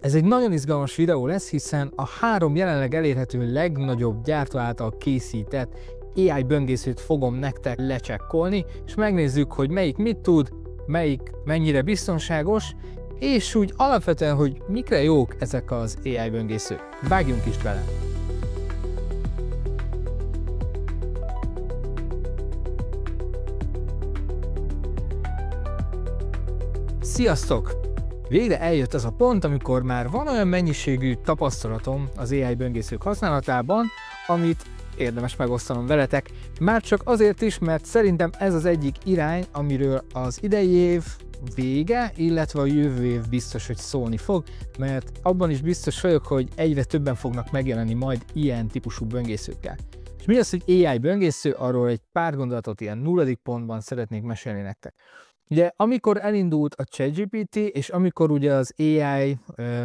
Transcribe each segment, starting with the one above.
Ez egy nagyon izgalmas videó lesz, hiszen a 3 jelenleg elérhető legnagyobb gyártó által készített AI böngészőt fogom nektek lecsekkolni, és megnézzük, hogy melyik mit tud, melyik mennyire biztonságos, és úgy alapvetően, hogy mikre jók ezek az AI böngészők. Vágjunk is bele! Sziasztok! Végre eljött az a pont, amikor már van olyan mennyiségű tapasztalatom az AI böngészők használatában, amit érdemes megosztanom veletek, már csak azért is, mert szerintem ez az egyik irány, amiről az idei év vége, illetve a jövő év biztos, hogy szólni fog, mert abban is biztos vagyok, hogy egyre többen fognak megjelenni majd ilyen típusú böngészőkkel. És mi az, hogy AI böngésző, arról egy pár gondolatot ilyen 0. pontban szeretnék mesélni nektek. Ugye, amikor elindult a ChatGPT, és amikor ugye az AI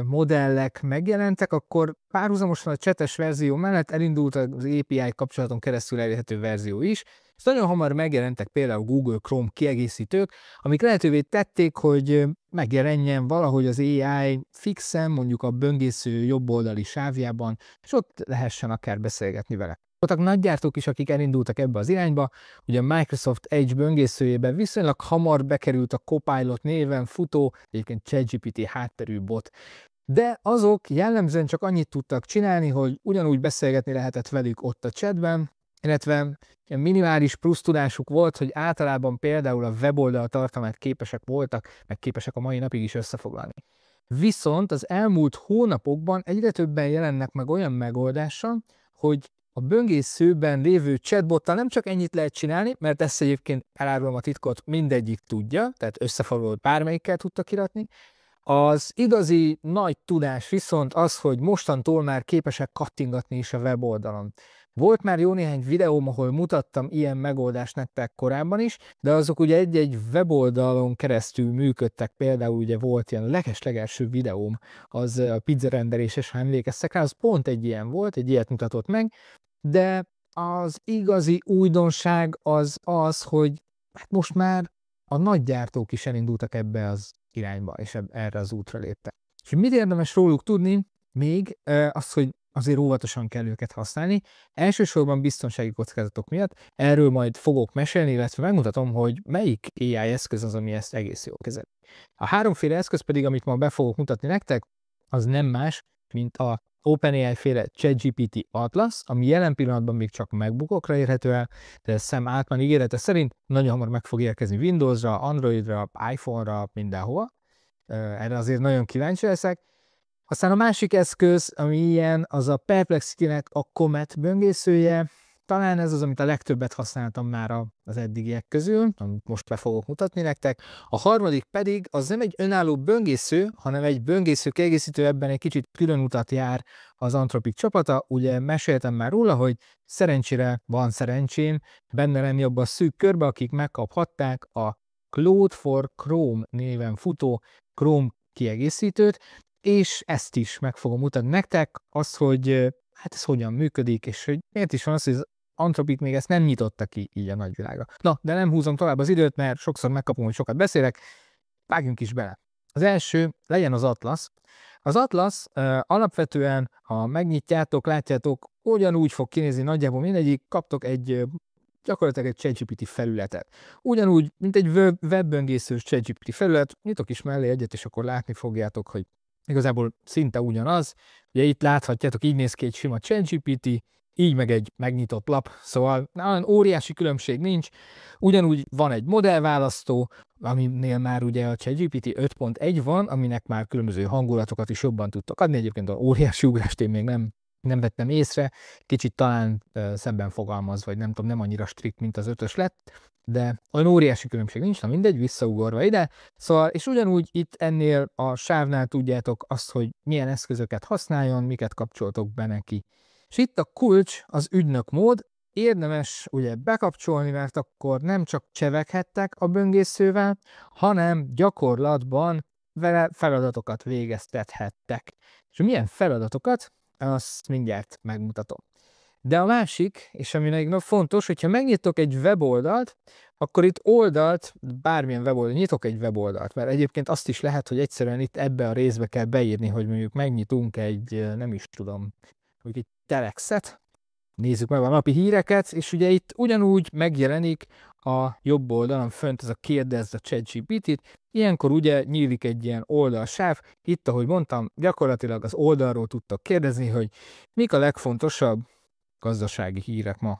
modellek megjelentek, akkor párhuzamosan a csetes verzió mellett elindult az API kapcsolaton keresztül elérhető verzió is, és nagyon hamar megjelentek például Google Chrome kiegészítők, amik lehetővé tették, hogy megjelenjen valahogy az AI fixen, mondjuk a böngésző jobboldali sávjában, és ott lehessen akár beszélgetni vele. Voltak nagygyártók is, akik elindultak ebbe az irányba, ugye a Microsoft Edge böngészőjébe viszonylag hamar bekerült a Copilot néven futó, egyébként ChatGPT hátterű bot. De azok jellemzően csak annyit tudtak csinálni, hogy ugyanúgy beszélgetni lehetett velük ott a chatben, illetve minimális plusz tudásuk volt, hogy általában például a weboldal tartalmát képesek voltak, meg képesek a mai napig is összefoglalni. Viszont az elmúlt hónapokban egyre többen jelennek meg olyan megoldással, hogy a böngészőben lévő chatbottal nem csak ennyit lehet csinálni, mert ezt egyébként elárulom a titkot, mindegyik tudja, tehát összefoglalót bármelyikkel tudta kirakni. Az igazi nagy tudás viszont az, hogy mostantól már képesek kattingatni is a weboldalon. Volt már jó néhány videóm, ahol mutattam ilyen megoldást nektek korábban is, de azok ugye egy-egy weboldalon keresztül működtek, például ugye volt ilyen leges-legelső videóm, az a pizza rendeléses, ha emlékeztek rá, az pont egy ilyen volt, egy ilyet mutatott meg, de az igazi újdonság az, hogy hát most már a nagygyártók is elindultak ebbe az irányba, és erre az útra léptek. És mit érdemes róluk tudni? Még az, hogy azért óvatosan kell őket használni, elsősorban biztonsági kockázatok miatt. Erről majd fogok mesélni, illetve megmutatom, hogy melyik AI eszköz az, ami ezt egész jól kezeli. A 3-féle eszköz pedig, amit ma be fogok mutatni nektek, az nem más, mint a OpenAI-féle ChatGPT Atlas, ami jelen pillanatban még csak MacBookokra érhető el, de Sam Altman ígérete szerint nagyon hamar meg fog érkezni Windowsra, Androidra, iPhone-ra, mindenhova. Erre azért nagyon kíváncsi leszek. Aztán a másik eszköz, ami ilyen, az a Perplexity-nek a Comet böngészője. Talán ez az, amit a legtöbbet használtam már az eddigiek közül, amit most be fogok mutatni nektek. A harmadik pedig az nem egy önálló böngésző, hanem egy böngésző kiegészítő, ebben egy kicsit külön utat jár az Anthropic csapata. Ugye meséltem már róla, hogy szerencsére van szerencsém benne lenni abban a szűk körbe, akik megkaphatták a Claude for Chrome néven futó Chrome kiegészítőt, és ezt is meg fogom mutatni nektek, az, hogy hát ez hogyan működik, és hogy miért is van az, hogy az Anthropic még ezt nem nyitotta ki így a nagyvilágra. Na, de nem húzom tovább az időt, mert sokszor megkapom, hogy sokat beszélek, vágjunk is bele. Az első legyen az Atlas. Az Atlas alapvetően, ha megnyitjátok, látjátok, ugyanúgy fog kinézni nagyjából mindegyik, kaptok gyakorlatilag egy ChatGPT felületet. Ugyanúgy, mint egy webböngészős ChatGPT felület, nyitok is mellé egyet, és akkor látni fogjátok, hogy igazából szinte ugyanaz. Ugye itt láthatjátok, így néz ki egy sima ChatGPT, így meg egy megnyitott lap, szóval olyan óriási különbség nincs. Ugyanúgy van egy modellválasztó, aminél már ugye a ChatGPT 5.1 van, aminek már különböző hangulatokat is jobban tudtok adni. Egyébként a óriási ugrást én még nem vettem észre, kicsit talán szemben fogalmaz, vagy nem tudom, nem annyira strikt, mint az 5-ös lett, de olyan óriási különbség nincs, na mindegy, visszaugorva ide. Szóval, és ugyanúgy itt ennél a sávnál tudjátok azt, hogy milyen eszközöket használjon, miket kapcsoltok be neki. És itt a kulcs az ügynök mód, érdemes ugye bekapcsolni, mert akkor nem csak cseveghettek a böngészővel, hanem gyakorlatban vele feladatokat végeztethettek. És milyen feladatokat? Azt mindjárt megmutatom. De a másik, és ami még fontos, hogyha megnyitok egy weboldalt, akkor itt oldalt, bármilyen weboldalt, nyitok egy weboldalt, mert egyébként azt is lehet, hogy egyszerűen itt ebbe a részbe kell beírni, hogy mondjuk megnyitunk egy, nem is tudom, hogy egy telexet, nézzük meg a napi híreket, és ugye itt ugyanúgy megjelenik a jobb oldalon fönt ez a kérdezd a ChatGPT-t, ilyenkor ugye nyílik egy ilyen oldalsáv, itt ahogy mondtam, gyakorlatilag az oldalról tudtak kérdezni, hogy mik a legfontosabb gazdasági hírek ma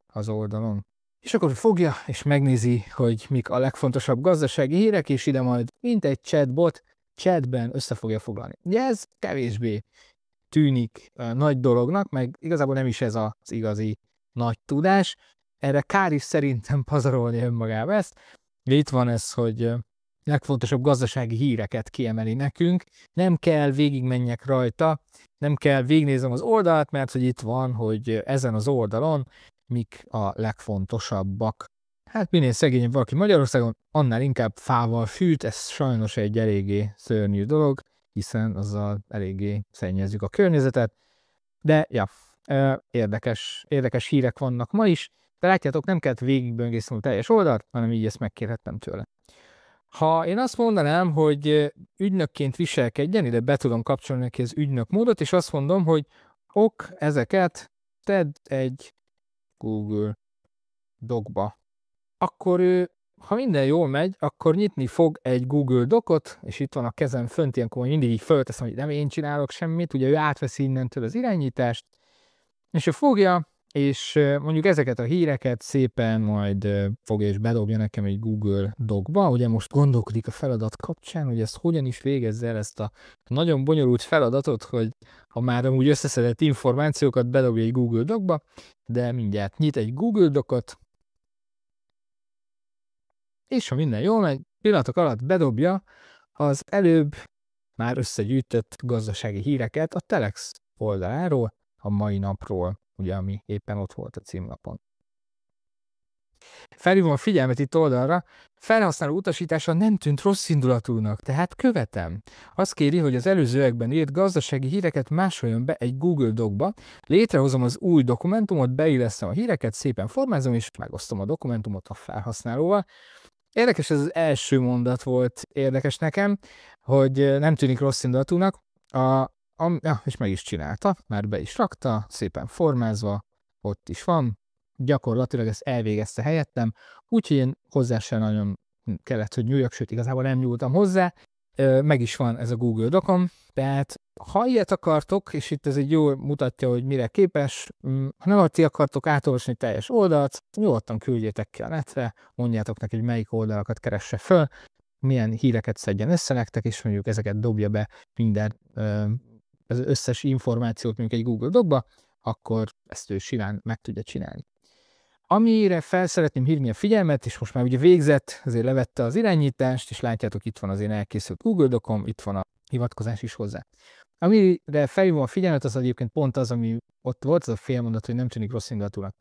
az oldalon. És akkor fogja és megnézi, hogy mik a legfontosabb gazdasági hírek, és ide majd mint egy chatbot chatben össze fogja foglalni. Ugye ez kevésbé tűnik nagy dolognak, meg igazából nem is ez az igazi nagy tudás. Erre kár is szerintem pazarolni önmagába ezt. Itt van ez, hogy legfontosabb gazdasági híreket kiemeli nekünk. Nem kell végigmenjek rajta, nem kell végignéznem az oldalt, mert hogy itt van, hogy ezen az oldalon mik a legfontosabbak. Hát minél szegényebb valaki Magyarországon, annál inkább fával fűt, ez sajnos egy eléggé szörnyű dolog, hiszen azzal eléggé szennyezzük a környezetet. De ja, érdekes hírek vannak ma is, de látjátok, nem kellett végigböngészni a teljes oldalt, hanem így ezt megkérhettem tőle. Ha én azt mondanám, hogy ügynökként viselkedjen, ide be tudom kapcsolni neki az ügynök módot, és azt mondom, hogy ezeket tedd egy Google Docba. Akkor ő, ha minden jól megy, akkor nyitni fog egy Google Docot, és itt van a kezem fönt, ilyenkor mindig így fölteszem, hogy nem én csinálok semmit, ugye ő átveszi innentől az irányítást, és ő fogja, és mondjuk ezeket a híreket szépen majd fogja és bedobja nekem egy Google Docba. Ugye most gondolkodik a feladat kapcsán, hogy ezt hogyan is végezze el ezt a nagyon bonyolult feladatot, hogy ha már amúgy összeszedett információkat bedobja egy Google Docba, de mindjárt nyit egy Google Docot, és ha minden jól megy, pillanatok alatt bedobja az előbb már összegyűjtött gazdasági híreket a Telex oldaláról, a mai napról, ugye, ami éppen ott volt a címlapon. Felhívom a figyelmet itt oldalra, felhasználó utasítása nem tűnt rossz indulatúnak, tehát követem. Azt kéri, hogy az előzőekben írt gazdasági híreket másoljon be egy Google Docba, létrehozom az új dokumentumot, beillesztem a híreket, szépen formázom, és megosztom a dokumentumot a felhasználóval. Érdekes, ez az első mondat volt érdekes nekem, hogy nem tűnik rossz indulatúnak, és meg is csinálta, már be is rakta, szépen formázva, ott is van, gyakorlatilag ezt elvégezte helyettem, úgyhogy én hozzá sem nagyon kellett, hogy nyúljak, sőt igazából nem nyúltam hozzá, meg is van ez a Google Docom, tehát ha ilyet akartok, és itt ez egy jól mutatja, hogy mire képes, ha nem ti akartok átolvasni teljes oldalt, nyugodtan küldjétek ki a netre, mondjátok neki, hogy melyik oldalakat keresse föl, milyen híreket szedjen össze nektek, és mondjuk ezeket dobja be minden, az összes információt mondjuk egy Google Docba, akkor ezt ő simán meg tudja csinálni. Amire fel szeretném hívni a figyelmet, és most már ugye végzett, azért levette az irányítást, és látjátok, itt van az én elkészült Google Docom, itt van a hivatkozás is hozzá. Amire felhívom a figyelmet, az egyébként pont az, ami ott volt, az a félmondat, hogy nem tűnik rossz indulatúnak.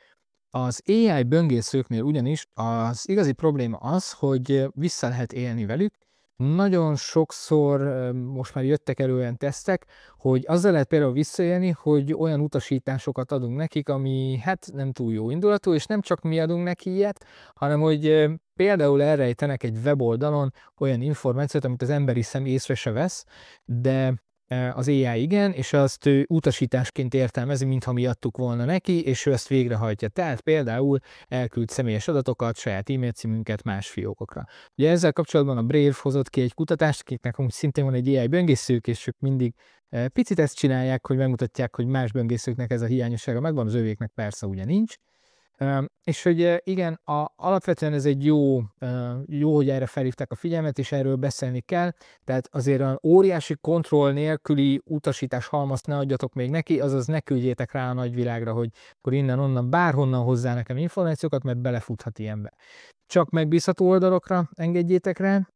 Az AI böngészőknél ugyanis az igazi probléma az, hogy vissza lehet élni velük. Nagyon sokszor most már jöttek elő olyan tesztek, hogy azzal lehet például visszaélni, hogy olyan utasításokat adunk nekik, ami hát nem túl jó indulatú, és nem csak mi adunk neki ilyet, hanem hogy például elrejtenek egy weboldalon olyan információt, amit az emberi szem észre se vesz, de az AI igen, és azt ő utasításként értelmezi, mintha mi adtuk volna neki, és ő ezt végrehajtja. Tehát például elküld személyes adatokat, saját e-mail címünket más fiókokra. Ugye ezzel kapcsolatban a Brave hozott ki egy kutatást, akiknek amúgy szintén van egy AI böngészők, és ők mindig picit ezt csinálják, hogy megmutatják, hogy más böngészőknek ez a hiányossága megvan, az övéknek persze ugye nincs. És hogy igen, alapvetően ez egy jó, hogy erre felhívták a figyelmet, és erről beszélni kell, tehát azért olyan óriási kontroll nélküli utasítás halmazt ne adjatok még neki, azaz ne küldjétek rá a nagyvilágra, hogy akkor innen-onnan bárhonnan hozzá nekem információkat, mert belefuthat ilyenbe. Csak megbízható oldalokra engedjétek rá,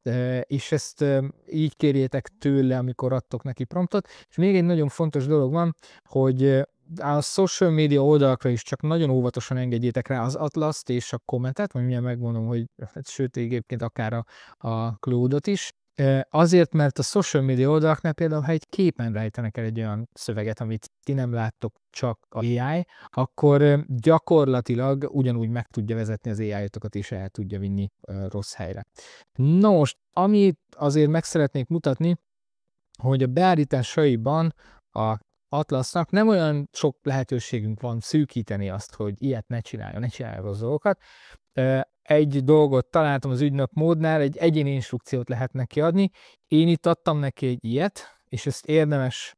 és ezt így kérjétek tőle, amikor adtok neki promptot. És még egy nagyon fontos dolog van, hogy a social media oldalakra is csak nagyon óvatosan engedjétek rá az Atlaszt és a kommentet, vagy milyen megmondom, hogy sőt, egyébként akár a Claude-ot is, Azért, mert a social media oldalaknál például, ha egy képen rejtenek el egy olyan szöveget, amit ti nem láttok, csak a AI, akkor gyakorlatilag ugyanúgy meg tudja vezetni az AI-tokat, és el tudja vinni rossz helyre. Na most, amit azért meg szeretnék mutatni, hogy a beállításaiban a Atlasnak nem olyan sok lehetőségünk van szűkíteni azt, hogy ilyet ne csinálja rossz dolgokat. Egy dolgot találtam az ügynök módnál, egy egyéni instrukciót lehet neki adni. Én itt adtam neki egy ilyet, és ezt érdemes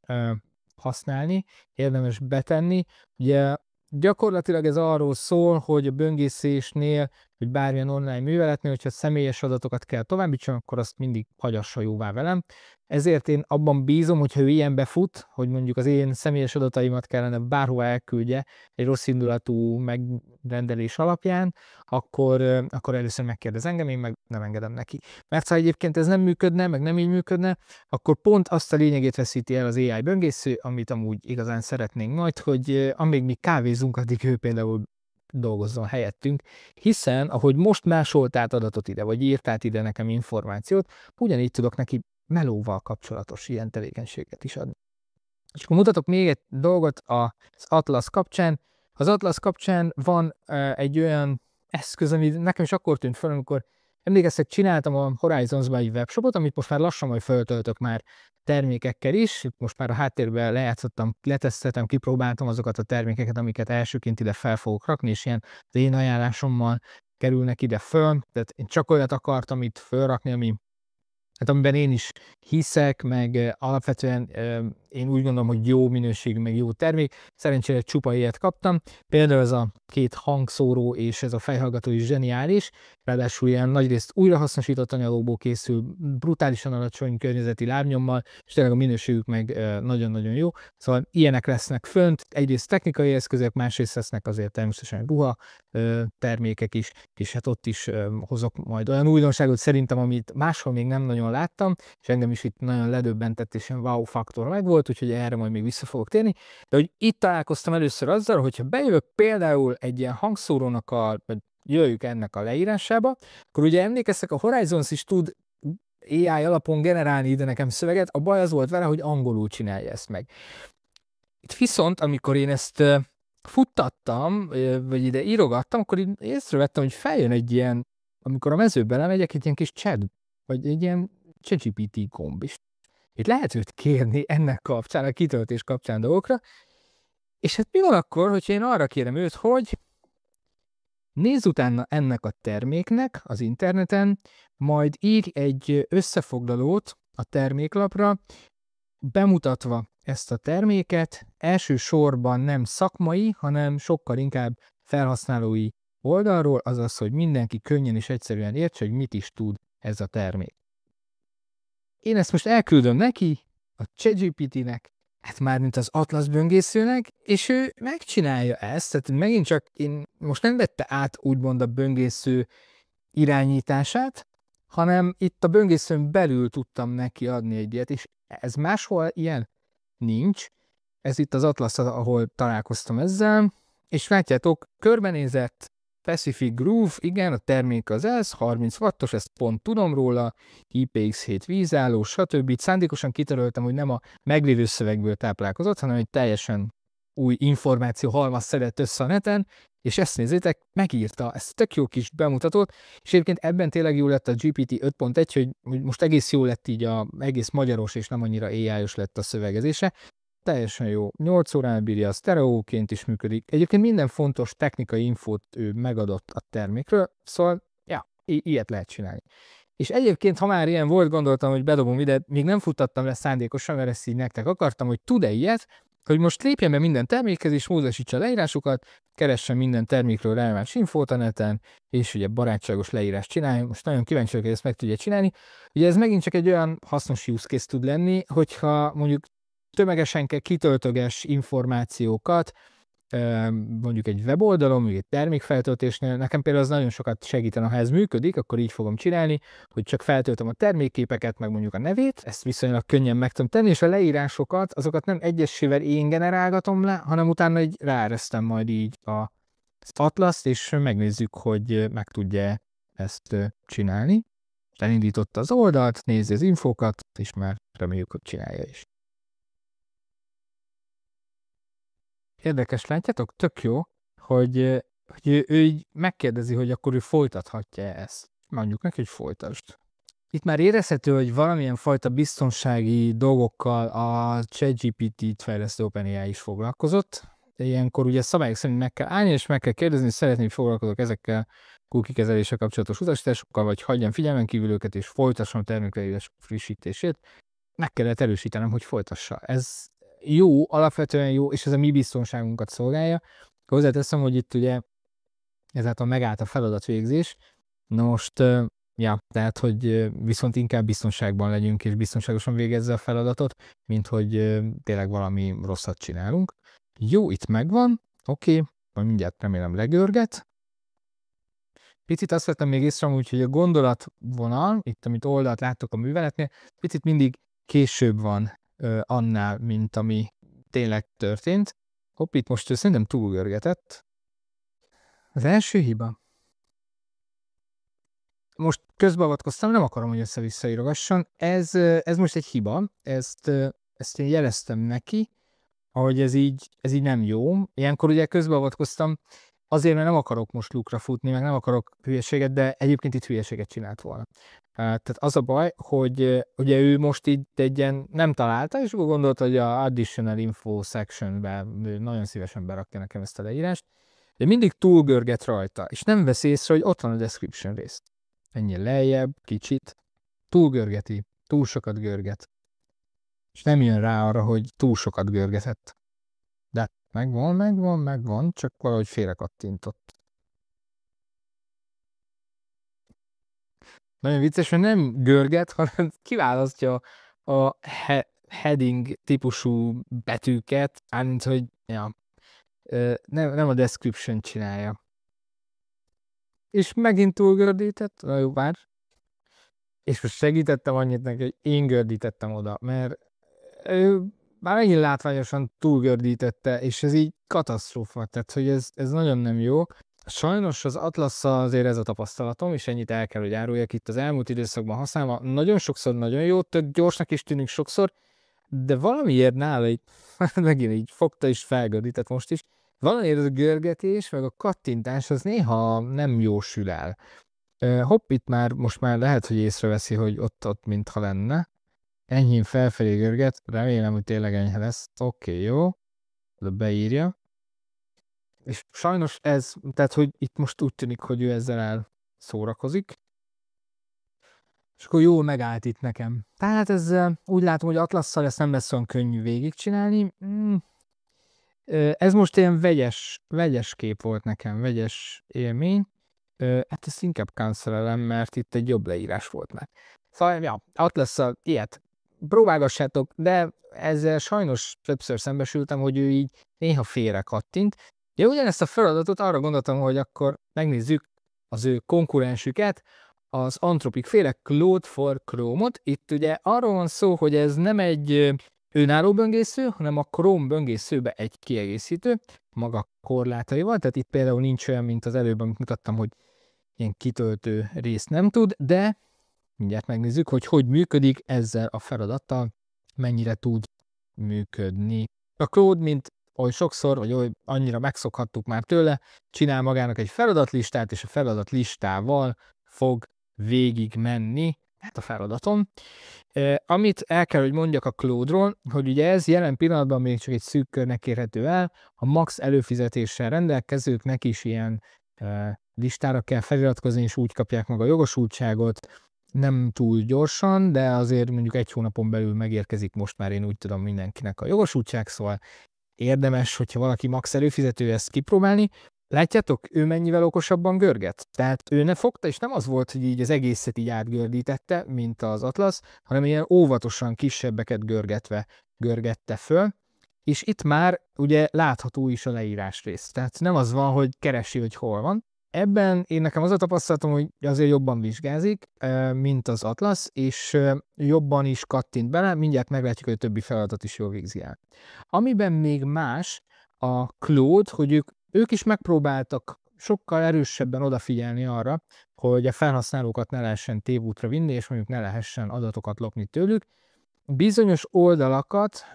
használni, érdemes betenni. Ugye gyakorlatilag ez arról szól, hogy a böngészésnél, vagy bármilyen online műveletnél, hogyha személyes adatokat kell továbbítson, akkor azt mindig hagyassa jóvá velem. Ezért én abban bízom, hogyha ő ilyenbe fut, hogy mondjuk az én személyes adataimat kellene bárhova elküldje egy rossz indulatú megrendelés alapján, akkor először megkérdez engem, én meg nem engedem neki. Mert ha egyébként ez nem működne, meg nem így működne, akkor pont azt a lényegét veszíti el az AI böngésző, amit amúgy igazán szeretnénk majd, hogy amíg mi kávézunk, addig ő például dolgozzon helyettünk, hiszen ahogy most másolt át adatot ide, vagy írt át ide nekem információt, ugyanígy tudok neki melóval kapcsolatos ilyen tevékenységet is adni. És akkor mutatok még egy dolgot az Atlas kapcsán. Az Atlas kapcsán van egy olyan eszköz, ami nekem is akkor tűnt fel, amikor emlékeztek, csináltam a Horizons-ban egy webshopot, amit most már lassan majd föltöltök már termékekkel is. Most már a háttérben lejátszottam, leteszteltem, kipróbáltam azokat a termékeket, amiket elsőként ide fel fogok rakni, és ilyen az én ajánlásommal kerülnek ide föl. Tehát én csak olyat akartam itt fölrakni, amiben én is hiszek, meg alapvetően én úgy gondolom, hogy jó minőségű, meg jó termék. Szerencsére csupa ilyet kaptam. Például ez a két hangszóró és ez a fejhallgató is zseniális. Ráadásul ilyen nagyrészt újrahasznosított anyagokból készül, brutálisan alacsony környezeti lábnyommal, és tényleg a minőségük meg nagyon-nagyon jó. Szóval ilyenek lesznek fönt. Egyrészt technikai eszközök, másrészt lesznek azért természetesen ruha termékek is, és hát ott is hozok majd olyan újdonságot szerintem, amit máshol még nem nagyon láttam, és engem is itt nagyon ledöbbentett, és ilyen wow faktor megvolt, úgyhogy erre majd még vissza fogok térni. De hogy itt találkoztam először azzal, hogyha bejövök például egy ilyen hangszórónak vagy jöjjük ennek a leírásába, akkor ugye emlékeztek, a Horizons is tud AI alapon generálni ide nekem szöveget, a baj az volt vele, hogy angolul csinálja ezt meg. Itt viszont, amikor én ezt futtattam, vagy ide írogattam, akkor én észrevettem, hogy feljön egy ilyen, amikor a mezőbe lemegyek, egy ilyen kis chat, vagy egy ilyen ChatGPT gomb is. Itt lehet őt kérni ennek kapcsán, a kitöltés kapcsán dolgokra, és hát mi van akkor, hogyha én arra kérem őt, hogy nézz utána ennek a terméknek az interneten, majd írj egy összefoglalót a terméklapra, bemutatva ezt a terméket, elsősorban nem szakmai, hanem sokkal inkább felhasználói oldalról, azaz, hogy mindenki könnyen és egyszerűen értse, hogy mit is tud ez a termék. Én ezt most elküldöm neki, a ChatGPT-nek, hát már mint az Atlas böngészőnek, és ő megcsinálja ezt, tehát megint csak én most nem vette át úgymond a böngésző irányítását, hanem itt a böngészőn belül tudtam neki adni egy ilyet, és ez máshol ilyen nincs. Ez itt az Atlas, ahol találkoztam ezzel, és látjátok, körbenézett, Pacific Groove, igen, a termék az ez, 30 wattos, ezt pont tudom róla, IPX7 vízálló, stb. Szándékosan kitöröltem, hogy nem a meglévő szövegből táplálkozott, hanem egy teljesen új információ halmaz szedett össze a neten, és ezt nézzétek, megírta, ezt tök jó kis bemutatót, és egyébként ebben tényleg jó lett a GPT 5.1, hogy most egész jó lett így egész magyaros, és nem annyira AI-os lett a szövegezése. Teljesen jó. 8 órán bírja, sztereóként is működik. Egyébként minden fontos technikai infót ő megadott a termékről, szóval, ja, ilyet lehet csinálni. És egyébként, ha már ilyen volt, gondoltam, hogy bedobom ide, még nem futtattam le szándékosan, mert ezt így nektek akartam, hogy tud-e ilyet, hogy most lépjen be minden termékhez, és módosítsa a leírásokat, keressen minden termékről releváns infót a neten, és ugye barátságos leírást csináljon. Most nagyon kíváncsi vagyok, hogy ezt meg tudja csinálni. Ugye ez megint csak egy olyan hasznos use case tud lenni, hogyha mondjuk tömegesen kell kitöltöges információkat, mondjuk egy weboldalon, mondjuk egy termékfeltöltésnél, nekem például az nagyon sokat segítene, ha ez működik, akkor így fogom csinálni, hogy csak feltöltöm a termékképeket, meg mondjuk a nevét, ezt viszonylag könnyen meg tudom tenni, és a leírásokat, azokat nem egyesével én generálgatom le, hanem utána így ráeresztem majd így az Atlaszt, és megnézzük, hogy meg tudja ezt csinálni. elindította az oldalt, nézi az infókat, és már reméljük, hogy csinálja is. Érdekes, látjátok? Tök jó, hogy ő így megkérdezi, hogy akkor ő folytathatja ezt. Mondjuk neki, hogy folytasd. Itt már érezhető, hogy valamilyen fajta biztonsági dolgokkal a ChatGPT-t fejlesztő OpenAI is foglalkozott. De ilyenkor ugye szabályok szerint meg kell állni, és meg kell kérdezni, hogy szeretném, hogy foglalkozok ezekkel cookie kezeléssel kapcsolatos utasításokkal, vagy hagyjam figyelmen kívül őket, és folytassam a termékleírás frissítését. Meg kellett erősítenem, hogy folytassa. Ez jó, alapvetően jó, és ez a mi biztonságunkat szolgálja. Hozzáteszem, hogy itt ugye ezáltal megállt a feladatvégzés. Na most, tehát, hogy viszont inkább biztonságban legyünk, és biztonságosan végezze a feladatot, mint hogy tényleg valami rosszat csinálunk. Jó, itt megvan, oké, majd mindjárt remélem legörget. Picit azt vettem még észre, hogy a gondolatvonal, itt amit oldalt láttok a műveletnél, picit mindig később van annál, mint ami tényleg történt. Hopp, itt most szerintem túlgörgetett. Az első hiba. Most közbeavatkoztam, nem akarom, hogy össze-vissza írogasson. Ez most egy hiba, ezt én jeleztem neki, ahogy ez így nem jó. Ilyenkor ugye közbeavatkoztam, azért, mert nem akarok most lukra futni, meg nem akarok hülyeséget, de egyébként itt hülyeséget csinált volna. Tehát az a baj, hogy ugye ő most itt egy ilyen nem találta, és akkor gondolta, hogy a additional info sectionben nagyon szívesen berakja nekem ezt a leírást, de mindig túlgörget rajta, és nem vesz észre, hogy ott van a description rész. Ennyi lejjebb, kicsit, túlgörgeti, túl sokat görget. És nem jön rá arra, hogy túl sokat görgetett. De megvan, csak valahogy félrekattintott. Nagyon vicces, mert nem görget, hanem kiválasztja a heading típusú betűket, mint hogy nem a description csinálja. És megint túlgördített, na jó, várj. És most segítettem annyit neki, hogy én gördítettem oda, mert ő már megint látványosan túlgördítette, és ez így katasztrófa, tehát hogy ez nagyon nem jó. Sajnos az Atlasszal azért ez a tapasztalatom, és ennyit el kell, hogy áruljak itt az elmúlt időszakban használva. Nagyon sokszor nagyon jó, tök gyorsnak is tűnik sokszor, de valamiért nála így, megint így fogta és felgördített most is, valamiért a görgetés, meg a kattintás az néha nem jósül el. Hopp, itt most már lehet, hogy észreveszi, hogy ott mintha lenne. Enyhén felfelé görget, remélem, hogy tényleg enyhe lesz. Oké, jó. De beírja. És sajnos ez, tehát, hogy itt most úgy tűnik, hogy ő ezzel elszórakozik. És akkor jól megállt itt nekem. Tehát ez úgy látom, hogy Atlasszal ezt nem lesz olyan könnyű végigcsinálni. Ez most ilyen vegyes kép volt nekem, vegyes élmény. Hát ezt inkább cancelelem, mert itt egy jobb leírás volt már. Szóval, ja, Atlasszal ilyet próbálgassátok, de ezzel sajnos többször szembesültem, hogy ő így néha félre kattint. Ja, ugyanezt a feladatot arra gondoltam, hogy akkor megnézzük az ő konkurensüket, az Anthropic féle Claude for Chrome-ot. Itt ugye arról van szó, hogy ez nem egy önálló böngésző, hanem a Chrome böngészőbe egy kiegészítő, maga korlátaival, tehát itt például nincs olyan, mint az előbb, amit mutattam, hogy ilyen kitöltő részt nem tud, de mindjárt megnézzük, hogy működik ezzel a feladattal, mennyire tud működni. A Claude, mint oly sokszor, vagy oly annyira megszokhattuk már tőle, csinál magának egy feladatlistát, és a feladatlistával fog végig menni a feladaton. Amit el kell, hogy mondjak a Claude-ról, hogy ugye ez jelen pillanatban még csak egy szűk körnek érhető el, a max előfizetéssel rendelkezőknek is ilyen listára kell feliratkozni, és úgy kapják meg a jogosultságot, nem túl gyorsan, de azért mondjuk egy hónapon belül megérkezik most már, én úgy tudom, mindenkinek a jogosultság, szóval érdemes, hogyha valaki max előfizető, ezt kipróbálni. Látjátok, ő mennyivel okosabban görget? Tehát ő ne fogta, és nem az volt, hogy így az egészet így átgördítette, mint az Atlasz, hanem ilyen óvatosan kisebbeket görgette föl, és itt már ugye látható is a leírás rész. Tehát nem az van, hogy keresi, hogy hol van. Ebben nekem az a tapasztalatom, hogy azért jobban vizsgázik, mint az Atlasz, és jobban is kattint bele, mindjárt meglátjuk, hogy a többi feladatot is jól végzi el. Amiben még más a Claude, hogy ők is megpróbáltak sokkal erősebben odafigyelni arra, hogy a felhasználókat ne lehessen tévútra vinni, és mondjuk ne lehessen adatokat lopni tőlük. Bizonyos oldalakat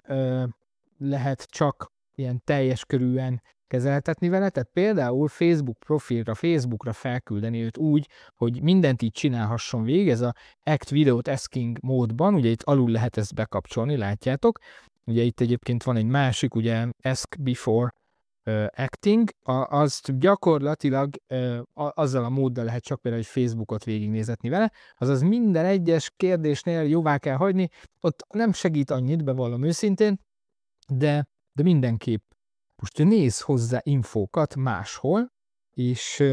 lehet csak ilyen teljes körűen kezeltetni vele, tehát például Facebook profilra, Facebookra felküldeni őt úgy, hogy mindent így csinálhasson végig, ez a Act Without Asking módban, ugye itt alul lehet ezt bekapcsolni, látjátok, ugye itt egyébként van egy másik, ugye Ask Before Acting, azt gyakorlatilag azzal a móddal lehet csak például, hogy Facebookot végignézetni vele, azaz minden egyes kérdésnél jóvá kell hagyni, ott nem segít annyit, bevallom őszintén, de mindenképp most nézz hozzá infókat máshol, és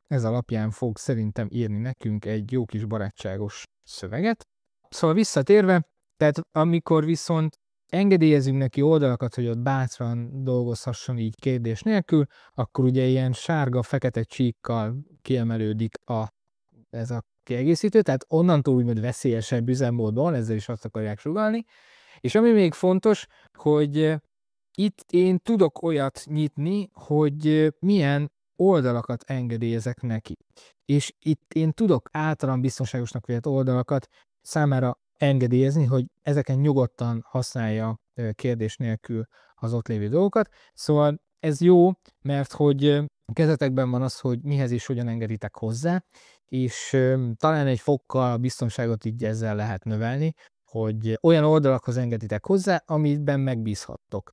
ez alapján fog szerintem írni nekünk egy jó kis barátságos szöveget. Szóval visszatérve, tehát amikor viszont engedélyezünk neki oldalakat, hogy ott bátran dolgozhasson így kérdés nélkül, akkor ugye ilyen sárga-fekete csíkkal kiemelődik ez a kiegészítő, tehát onnantól úgymond veszélyesebb üzemmódban, ezzel is azt akarják sugallni. És ami még fontos, hogy itt én tudok olyat nyitni, hogy milyen oldalakat engedélyezek neki. És itt én tudok általán biztonságosnak vélt oldalakat számára engedélyezni, hogy ezeken nyugodtan használja kérdés nélkül az ott lévő dolgokat. Szóval ez jó, mert hogy kezetekben van az, hogy mihez és hogyan engeditek hozzá, és talán egy fokkal a biztonságot így ezzel lehet növelni, hogy olyan oldalakhoz engeditek hozzá, amiben megbízhattok.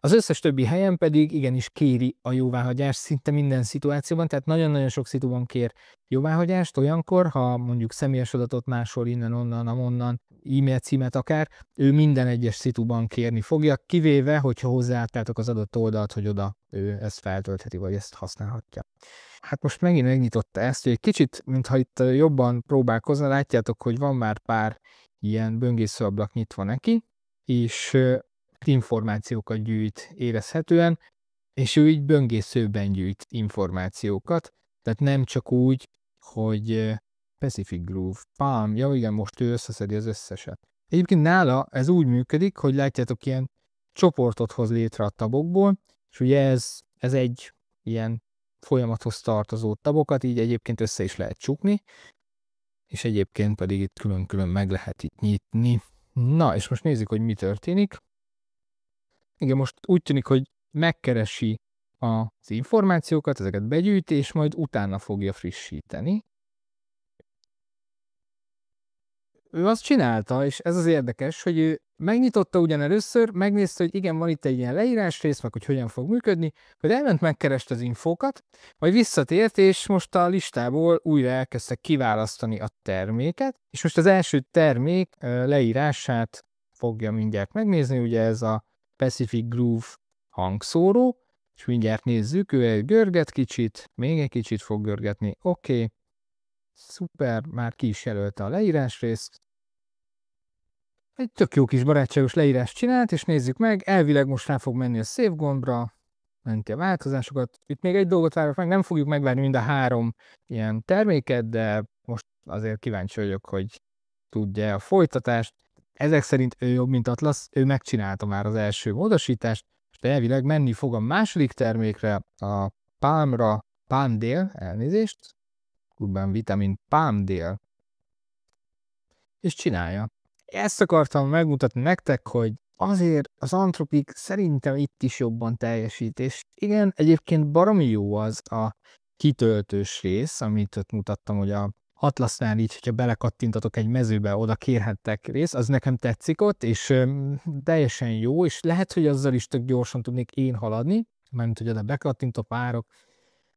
Az összes többi helyen pedig igenis kéri a jóváhagyást szinte minden szituációban, tehát nagyon-nagyon sok szituban kér jóváhagyást olyankor, ha mondjuk személyes adatot máshol innen, onnan, amonnan, e-mail címet akár, ő minden egyes szituban kérni fogja, kivéve, hogyha hozzáálltátok az adott oldalt, hogy oda ő ezt feltöltheti, vagy ezt használhatja. Hát most megint megnyitotta ezt, hogy egy kicsit, mintha itt jobban próbálkozna, látjátok, hogy van már pár ilyen böngészőablak nyitva neki, és információkat gyűjt érezhetően, és ő így böngészőben gyűjt információkat, tehát nem csak úgy, hogy Pacific Groove, Palm, ja igen, most ő összeszedi az összeset. Egyébként nála ez úgy működik, hogy látjátok, ilyen csoportot hoz létre a tabokból, és ugye ez egy ilyen folyamathoz tartozó tabokat, így egyébként össze is lehet csukni, és egyébként pedig itt külön-külön meg lehet itt nyitni. Na, és most nézzük, hogy mi történik. Igen, most úgy tűnik, hogy megkeresi az információkat, ezeket begyűjti, és majd utána fogja frissíteni. Ő azt csinálta, és ez az érdekes, hogy ő megnyitotta ugyan először, megnézte, hogy igen, van itt egy ilyen leírás rész, meg hogy hogyan fog működni, hogy elment, megkereste az infókat, majd visszatért, és most a listából újra elkezdte kiválasztani a terméket, és most az első termék leírását fogja mindjárt megnézni, ugye ez a Pacific Groove hangszóró, és mindjárt nézzük, ő görget kicsit, még egy kicsit fog görgetni, oké. Szuper, már ki is jelölte a leírás részt. Egy tök jó kis barátságos leírást csinált, és nézzük meg, elvileg most rá fog menni a Save gombra, menti a változásokat. Itt még egy dolgot várok meg, nem fogjuk megvárni mind a 3 ilyen terméket, de most azért kíváncsi vagyok, hogy tudja a folytatást. Ezek szerint ő jobb, mint Atlas, ő megcsinálta már az első módosítást, és elvileg menni fog a második termékre, a Palmra, Palmdale, elnézést, Urban Vitamin Palmdale, és csinálja. Ezt akartam megmutatni nektek, hogy azért az Anthropic szerintem itt is jobban teljesít, és igen, egyébként baromi jó az a kitöltős rész, amit ott mutattam, hogy a Atlasnál így, hogyha belekattintatok egy mezőbe, oda kérhettek részt, az nekem tetszik ott, és teljesen jó, és lehet, hogy azzal is tök gyorsan tudnék én haladni, mert hogy oda bekattintok, várok,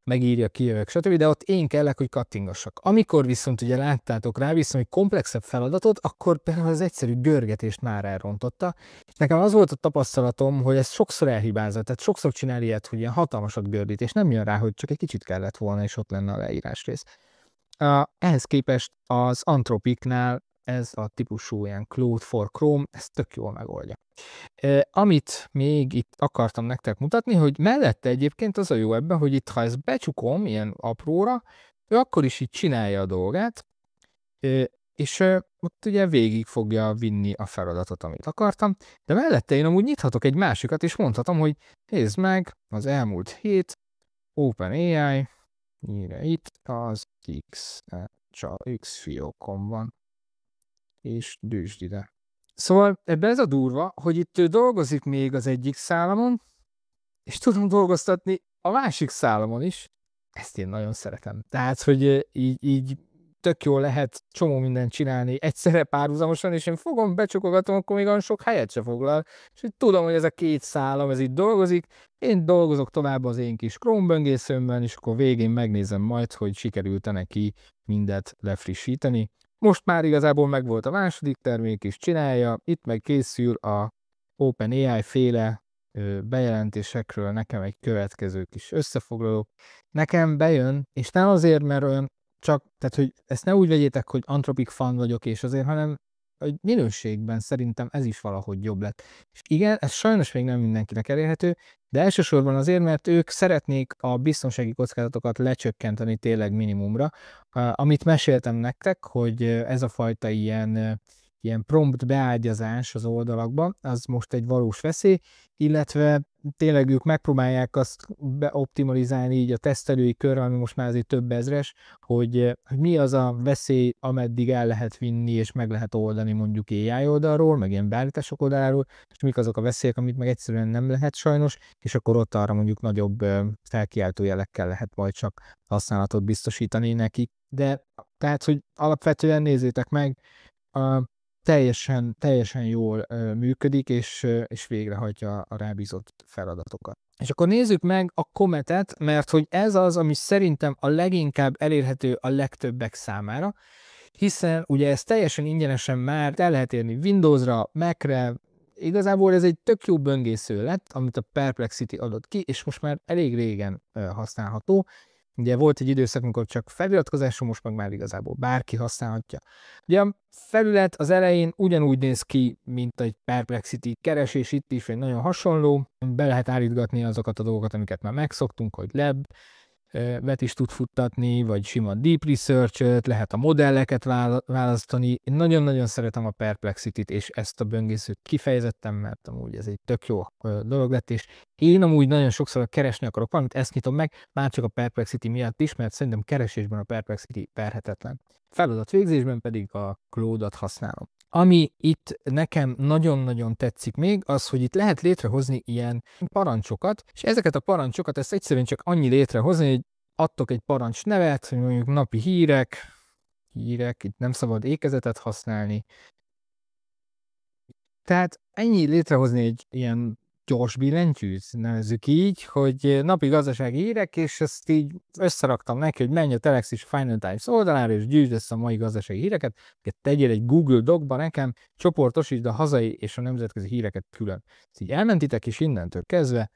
megírja, kijövök, stb. De ott én kellek, hogy kattingassak. Amikor viszont ugye láttátok, ráviszem egy komplexebb feladatot, akkor például az egyszerű görgetést már elrontotta. És nekem az volt a tapasztalatom, hogy ez sokszor elhibázza, tehát sokszor csinál ilyet, hogy ilyen hatalmasat gördít, és nem jön rá, hogy csak egy kicsit kellett volna, és ott lenne a leírás rész. Ehhez képest az Anthropicnál ez a típusú ilyen Claude for Chrome, ez tök jól megoldja. Amit még itt akartam nektek mutatni, hogy mellette egyébként az a jó ebben, hogy itt, ha ezt becsukom ilyen apróra, ő akkor is így csinálja a dolgát, és ott ugye végig fogja vinni a feladatot, amit akartam, de mellette én amúgy nyithatok egy másikat, és mondhatom, hogy nézd meg, az elmúlt hét, OpenAI, Mire itt az X fiókon van, és dősd ide. Szóval ebben ez a durva, hogy itt ő dolgozik még az egyik szálamon, és tudom dolgoztatni a másik szálamon is. Ezt én nagyon szeretem. Tehát, hogy így tök jól lehet csomó mindent csinálni egyszerre párhuzamosan, és én fogom, becsukogatom, akkor még olyan sok helyet se foglal. És így tudom, hogy ez a két szálam, ez itt dolgozik. Én dolgozok tovább az én kis Chrome böngészőmben, és akkor végén megnézem majd, hogy sikerült-e neki mindet lefrissíteni. Most már igazából megvolt a második termék is, csinálja. Itt meg készül a OpenAI féle bejelentésekről nekem egy következő kis összefoglaló. Nekem bejön, és nem azért, mert olyan csak, tehát hogy ezt ne úgy vegyétek, hogy Anthropic fan vagyok, és azért, hanem hogy minőségben szerintem ez is valahogy jobb lett. És igen, ez sajnos még nem mindenkinek elérhető, de elsősorban azért, mert ők szeretnék a biztonsági kockázatokat lecsökkenteni tényleg minimumra. Amit meséltem nektek, hogy ez a fajta ilyen prompt beágyazás az oldalakban, az most egy valós veszély, illetve tényleg ők megpróbálják azt beoptimalizálni így a tesztelői körrel, ami most már azért több ezres, hogy mi az a veszély, ameddig el lehet vinni és meg lehet oldani mondjuk AI oldalról, meg ilyen beállítások oldaláról, és mik azok a veszélyek, amit meg egyszerűen nem lehet sajnos, és akkor ott arra mondjuk nagyobb felkiáltó jelekkel lehet majd csak használatot biztosítani nekik. De tehát, hogy alapvetően nézzétek meg, teljesen jól működik, és végrehajtja a rábízott feladatokat. És akkor nézzük meg a Comet-et, mert hogy ez az, ami szerintem a leginkább elérhető a legtöbbek számára, hiszen ugye ez teljesen ingyenesen már el lehet érni Windowsra, Macre, igazából ez egy tök jó böngésző lett, amit a Perplexity adott ki, és most már elég régen használható. Ugye volt egy időszak, amikor csak feliratkozású, most meg már igazából bárki használhatja. Ugye a felület az elején ugyanúgy néz ki, mint egy Perplexity keresés, itt is egy nagyon hasonló. Be lehet állítgatni azokat a dolgokat, amiket már megszoktunk, hogy lab, vet is tud futtatni, vagy sima deep research-öt, lehet a modelleket választani. Én nagyon-nagyon szeretem a Perplexity-t, és ezt a böngészőt kifejezetten, mert amúgy ez egy tök jó dolog lett, és én amúgy nagyon sokszor keresni akarok valamit, ezt nyitom meg, már csak a Perplexity miatt is, mert szerintem keresésben a Perplexity perhetetlen. Feladatvégzésben pedig a Claude-ot használom. Ami itt nekem nagyon-nagyon tetszik még, az, hogy itt lehet létrehozni ilyen parancsokat, és ezeket a parancsokat ezt egyszerűen csak annyi létrehozni, hogy adtok egy parancs nevet, hogy mondjuk napi hírek, itt nem szabad ékezetet használni. Tehát ennyi létrehozni egy ilyen gyors billentyűt, nevezzük így, hogy napi gazdasági hírek, és ezt így összeraktam neki, hogy menj a Telex és Financial Times oldalára, és gyűjtsd össze a mai gazdasági híreket, tegyél egy Google Docba nekem, csoportosítsd a hazai és a nemzetközi híreket külön. Ezt így elmentitek, és innentől kezdve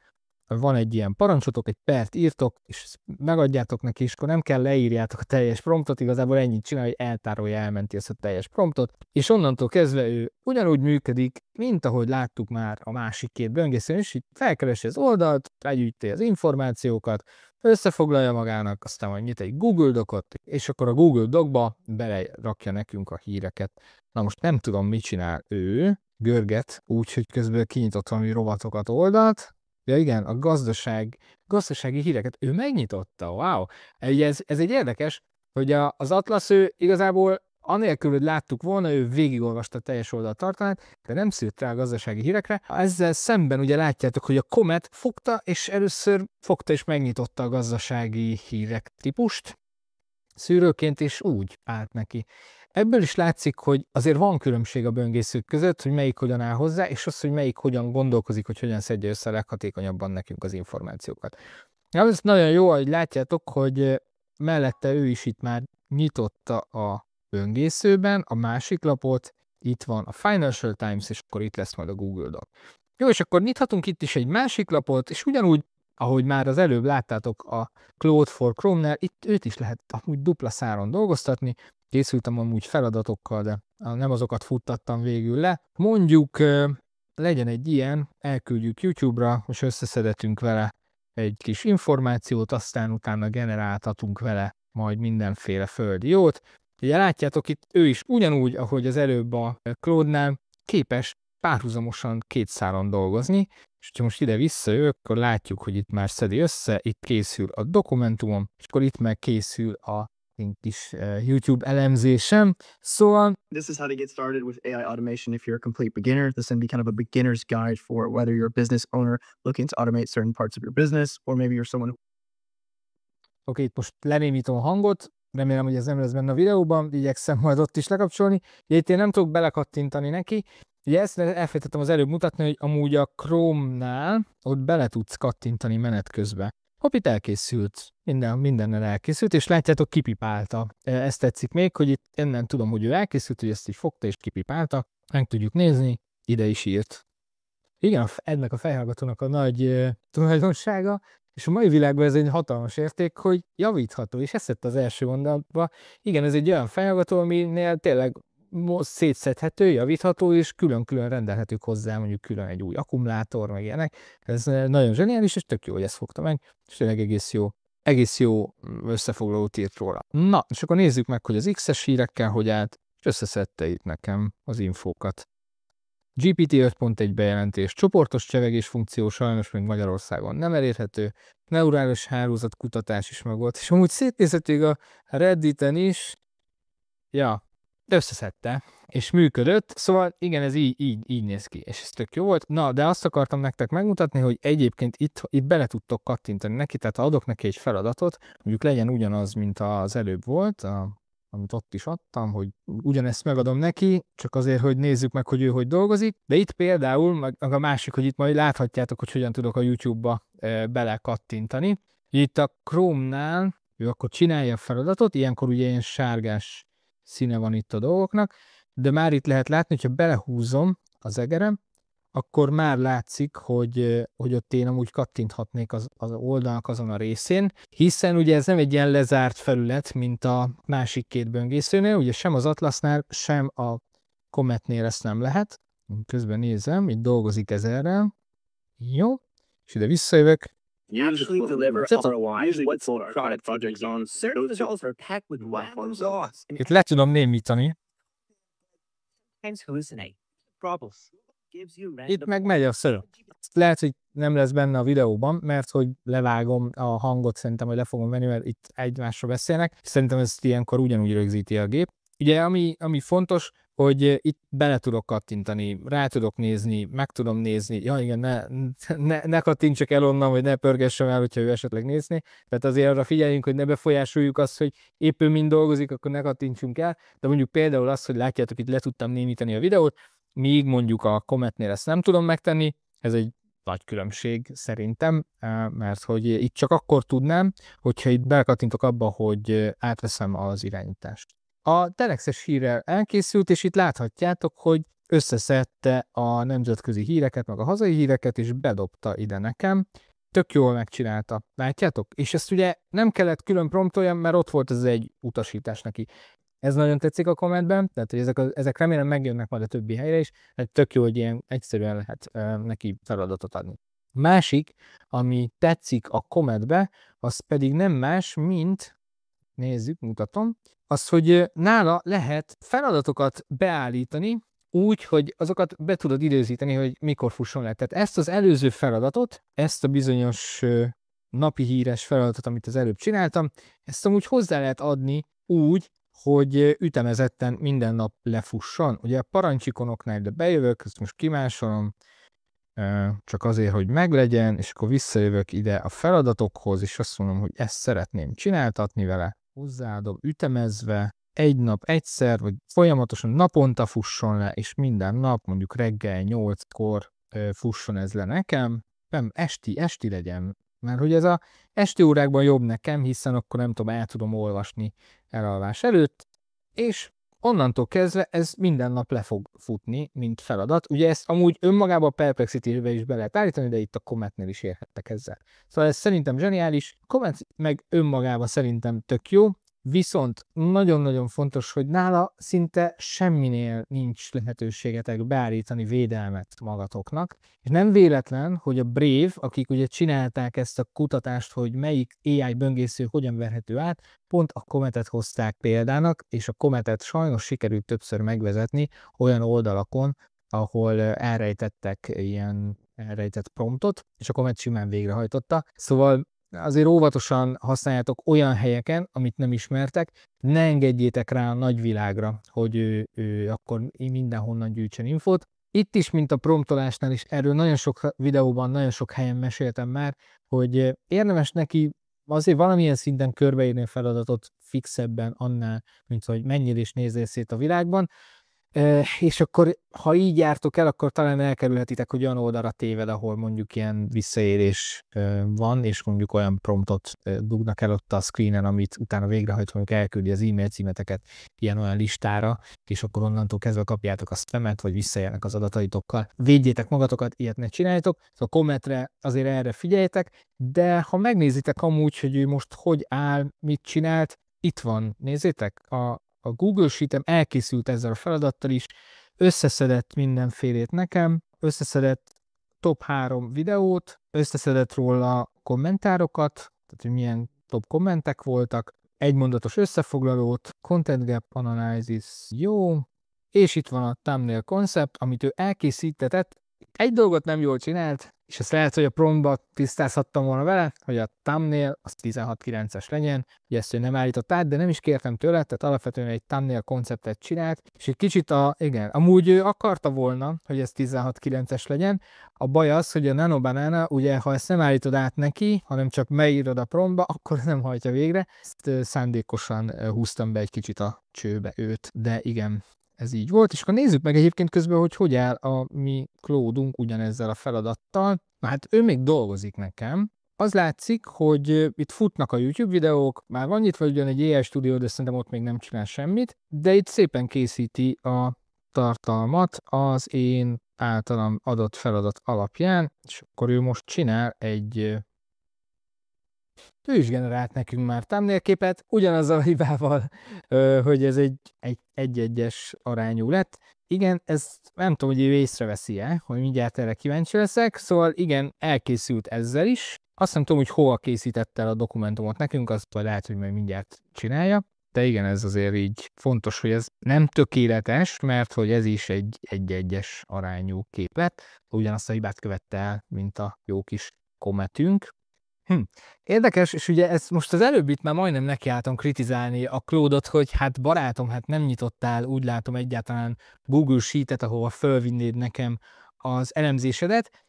van egy ilyen parancsotok, egy pert írtok, és megadjátok neki, és akkor nem kell leírjátok a teljes promptot, igazából ennyit csinál, hogy eltárolja, elmenti ezt a teljes promptot, és onnantól kezdve ő ugyanúgy működik, mint ahogy láttuk már a másik két böngészőn, és így felkeresi az oldalt, legyűjti az információkat, összefoglalja magának, aztán majd nyit egy Google Docot, és akkor a Google Docba belerakja nekünk a híreket. Na most nem tudom, mit csinál ő, görget, úgyhogy közben kinyitott valami rovatokat oldalt. Ja igen, a gazdasági híreket ő megnyitotta, wow! Ez egy érdekes, hogy az Atlas ő igazából anélkül, hogy láttuk volna, ő végigolvasta a teljes oldaltartalmát, de nem szűrt rá a gazdasági hírekre. Ezzel szemben ugye látjátok, hogy a Comet fogta, és először fogta és megnyitotta a gazdasági hírek típust, szűrőként, és úgy állt neki. Ebből is látszik, hogy azért van különbség a böngészők között, hogy melyik hogyan áll hozzá, és az, hogy melyik hogyan gondolkozik, hogy hogyan szedje össze a leghatékonyabban nekünk az információkat. Ez nagyon jó, hogy látjátok, hogy mellette ő is itt már nyitotta a böngészőben a másik lapot, itt van a Financial Times, és akkor itt lesz majd a Google Doc. Jó, és akkor nyithatunk itt is egy másik lapot, és ugyanúgy, ahogy már az előbb láttátok a Claude for Chrome-nál, itt őt is lehet amúgy dupla száron dolgoztatni. Készültem amúgy feladatokkal, de nem azokat futtattam végül le. Mondjuk legyen egy ilyen, elküldjük YouTube-ra, és összeszedetünk vele egy kis információt, aztán utána generáltatunk vele majd mindenféle földi jót. Ugye látjátok, itt ő is ugyanúgy, ahogy az előbb a Claude-nál képes párhuzamosan két szálon dolgozni, és ha most ide visszajövök, akkor látjuk, hogy itt már szedi össze, itt készül a dokumentumom, és akkor itt meg készül a kis YouTube elemzésem. Szóval This is how to get started with AI automation if you're a complete beginner. This can be kind of a beginner's guide for whether you're a business owner looking to automate certain parts of your business, or maybe you're someone who... Oké, itt most lenémítom a hangot, remélem, hogy ez nem lesz benne a videóban, igyekszem majd ott is lekapcsolni. Ugye itt én nem tudok belekattintani neki. Ugye ezt elfelejtettem az előbb mutatni, hogy amúgy a Chrome-nál ott bele tudsz kattintani menet közben. Hopp, itt elkészült, mindennel elkészült, és látjátok, kipipálta. Ezt tetszik még, hogy itt innen tudom, hogy ő elkészült, hogy ezt így fogta és kipipálta. Meg tudjuk nézni, ide is írt. Igen, ennek a fejhallgatónak a nagy tulajdonsága, és a mai világban ez egy hatalmas érték, hogy javítható, és ezt az első mondatban. Igen, ez egy olyan fejhallgató, aminél tényleg szétszedhető, javítható, és külön-külön rendelhetők hozzá, mondjuk külön egy új akkumulátor, meg ilyenek. Ez nagyon zseniális, és tök jó, hogy ezt fogta meg, és tényleg egész jó összefoglalót írt róla. Na, és akkor nézzük meg, hogy az X-es hírekkel hogy állt, és összeszedte itt nekem az infókat. GPT 5.1 bejelentés, csoportos csevegés funkció sajnos még Magyarországon nem elérhető, neurális hálózat kutatás is meg volt, és amúgy szétnézhetőleg a Redditen is, ja, összeszedte, és működött, szóval igen, ez így néz ki, és ez tök jó volt. Na, de azt akartam nektek megmutatni, hogy egyébként itt bele tudtok kattintani neki, tehát ha adok neki egy feladatot, mondjuk legyen ugyanaz, mint az előbb volt, amit ott is adtam, hogy ugyanezt megadom neki, csak azért, hogy nézzük meg, hogy ő hogy dolgozik. De itt például, meg a másik, hogy itt majd láthatjátok, hogy hogyan tudok a YouTube-ba bele kattintani. Itt a Chrome-nál ő akkor csinálja a feladatot, ilyenkor ugye ilyen sárgás színe van itt a dolgoknak, de már itt lehet látni, hogyha belehúzom az egerem, akkor már látszik, hogy ott én amúgy kattinthatnék az oldalnak azon a részén, hiszen ugye ez nem egy ilyen lezárt felület, mint a másik két böngészőnél, ugye sem az Atlasnál, sem a Cometnél ezt nem lehet. Közben nézem, itt dolgozik ezerrel. Jó, és ide visszajövök. Actually deliver ROI. Usually what's product projects on. Certain results are packed with random sauce. Itt le tudom némítani. Hence hallucinate. Problems. Itt meg megy a szöröm. Lehet, hogy nem lesz benne a videóban, mert hogy levágom a hangot, szerintem, hogy le fogom venni, mert itt egymásra beszélnek. Szerintem ezt ilyenkor ugyanúgy rögzíti a gép. Ugye, ami fontos, hogy itt bele tudok kattintani, rá tudok nézni, meg tudom nézni. Ja igen, ne kattintsak el onnan, vagy ne pörgessem el, hogyha ő esetleg nézni. Tehát azért arra figyeljünk, hogy ne befolyásoljuk azt, hogy épp ő mind dolgozik, akkor ne kattintsunk el. De mondjuk például azt, hogy látjátok, itt le tudtam némítani a videót, míg mondjuk a Cometnél ezt nem tudom megtenni, ez egy nagy különbség szerintem, mert hogy itt csak akkor tudnám, hogyha itt belekattintok abba, hogy átveszem az irányítást. A Telexes hírrel elkészült, és itt láthatjátok, hogy összeszedte a nemzetközi híreket, meg a hazai híreket, és bedobta ide nekem. Tök jól megcsinálta, látjátok? És ezt ugye nem kellett külön promptoljam, mert ott volt ez egy utasítás neki. Ez nagyon tetszik a kommentben, tehát hogy ezek remélem megjönnek majd a többi helyre is, tehát tök jó, hogy ilyen egyszerűen lehet neki feladatot adni. Másik, ami tetszik a kommentbe, az pedig nem más, mint, nézzük, mutatom, az, hogy nála lehet feladatokat beállítani, úgy, hogy azokat be tudod időzíteni, hogy mikor fusson le. Tehát ezt az előző feladatot, ezt a bizonyos napi híres feladatot, amit az előbb csináltam, ezt amúgy hozzá lehet adni úgy, hogy ütemezetten minden nap lefusson. Ugye a parancsikonoknál ide bejövök, ezt most kimásolom, csak azért, hogy meglegyen, és akkor visszajövök ide a feladatokhoz, és azt mondom, hogy ezt szeretném csináltatni vele. Hozzáadom ütemezve, egy nap egyszer, vagy folyamatosan naponta fusson le, és minden nap, mondjuk reggel 8-kor fusson ez le nekem, nem, esti legyen. Mert hogy ez a esti órákban jobb nekem, hiszen akkor nem tudom, el tudom olvasni elalvás előtt, és onnantól kezdve ez minden nap le fog futni, mint feladat. Ugye ezt amúgy önmagában a Perplexity-be is be lehet állítani, de itt a Cometnél is érhettek ezzel. Szóval ez szerintem zseniális, Comet meg önmagában szerintem tök jó, viszont nagyon-nagyon fontos, hogy nála szinte semminél nincs lehetőségetek beállítani védelmet magatoknak. És nem véletlen, hogy a Brave, akik ugye csinálták ezt a kutatást, hogy melyik AI böngésző hogyan verhető át, pont a Cometet hozták példának, és a Cometet sajnos sikerült többször megvezetni olyan oldalakon, ahol elrejtettek ilyen elrejtett promptot, és a Comet simán végrehajtotta. Szóval azért óvatosan használjátok olyan helyeken, amit nem ismertek, ne engedjétek rá a nagyvilágra, hogy ő akkor mindenhonnan gyűjtsen infót. Itt is, mint a promptolásnál is, erről nagyon sok videóban, nagyon sok helyen meséltem már, hogy érdemes neki azért valamilyen szinten körbeírni a feladatot fixebben annál, mint hogy menjél és nézzél szét a világban. És akkor, ha így jártok el, akkor talán elkerülhetitek, hogy olyan oldalra téved, ahol mondjuk ilyen visszaérés van, és mondjuk olyan promptot dugnak el ott a screenen, amit utána végrehajtva mondjuk elküldi az e-mail címeteket ilyen-olyan listára, és akkor onnantól kezdve kapjátok a spamet, vagy visszaérnek az adataitokkal. Védjétek magatokat, ilyet ne csináljátok. A Cometre azért erre figyeljetek, de ha megnézitek amúgy, hogy ő most hogy áll, mit csinált, itt van, nézzétek, a Google Sheet-em elkészült ezzel a feladattal is, összeszedett mindenfélét nekem, összeszedett top 3 videót, összeszedett róla kommentárokat, tehát hogy milyen top kommentek voltak, egymondatos összefoglalót, Content Gap Analysis, jó, és itt van a Thumbnail Concept, amit ő elkészítetett. Egy dolgot nem jól csinált, és ezt lehet, hogy a promptba tisztázhattam volna vele, hogy a thumbnail az 16:9-es legyen, ugye ezt ő nem állított át, de nem is kértem tőle, tehát alapvetően egy thumbnail konceptet csinált, és egy kicsit igen, amúgy ő akarta volna, hogy ez 16:9-es legyen, a baj az, hogy a Nano Banana, ugye ha ezt nem állítod át neki, hanem csak beírod a promptba, akkor nem hajtja végre, ezt szándékosan húztam be egy kicsit a csőbe őt, de igen, ez így volt, és akkor nézzük meg egyébként közben, hogy áll a mi Claude-unk ugyanezzel a feladattal. Na hát ő még dolgozik nekem. Az látszik, hogy itt futnak a YouTube videók, már van nyitva ugyan egy AI Studio, de szerintem ott még nem csinál semmit, de itt szépen készíti a tartalmat az én általam adott feladat alapján, és akkor ő most csinál ő is generált nekünk már thumbnail képet, ugyanazzal a hibával, hogy ez egy-egyes arányú lett. Igen, ez nem tudom, hogy ő észreveszi-e, hogy mindjárt erre kíváncsi leszek, szóval igen, elkészült ezzel is. Azt nem tudom, hogy hova készítette el a dokumentumot nekünk, azt lehet, hogy majd mindjárt csinálja. De igen, ez azért így fontos, hogy ez nem tökéletes, mert hogy ez is egy-egyes arányú képlet. Ugyanazt a hibát követte el, mint a jó kis Cometünk. Érdekes, és ugye ezt most az előbb itt már majdnem nekiálltam kritizálni a Claude-ot, hogy hát barátom, hát nem nyitottál, úgy látom egyáltalán Google Sheet-et, ahova fölvinnéd nekem az elemzésedet,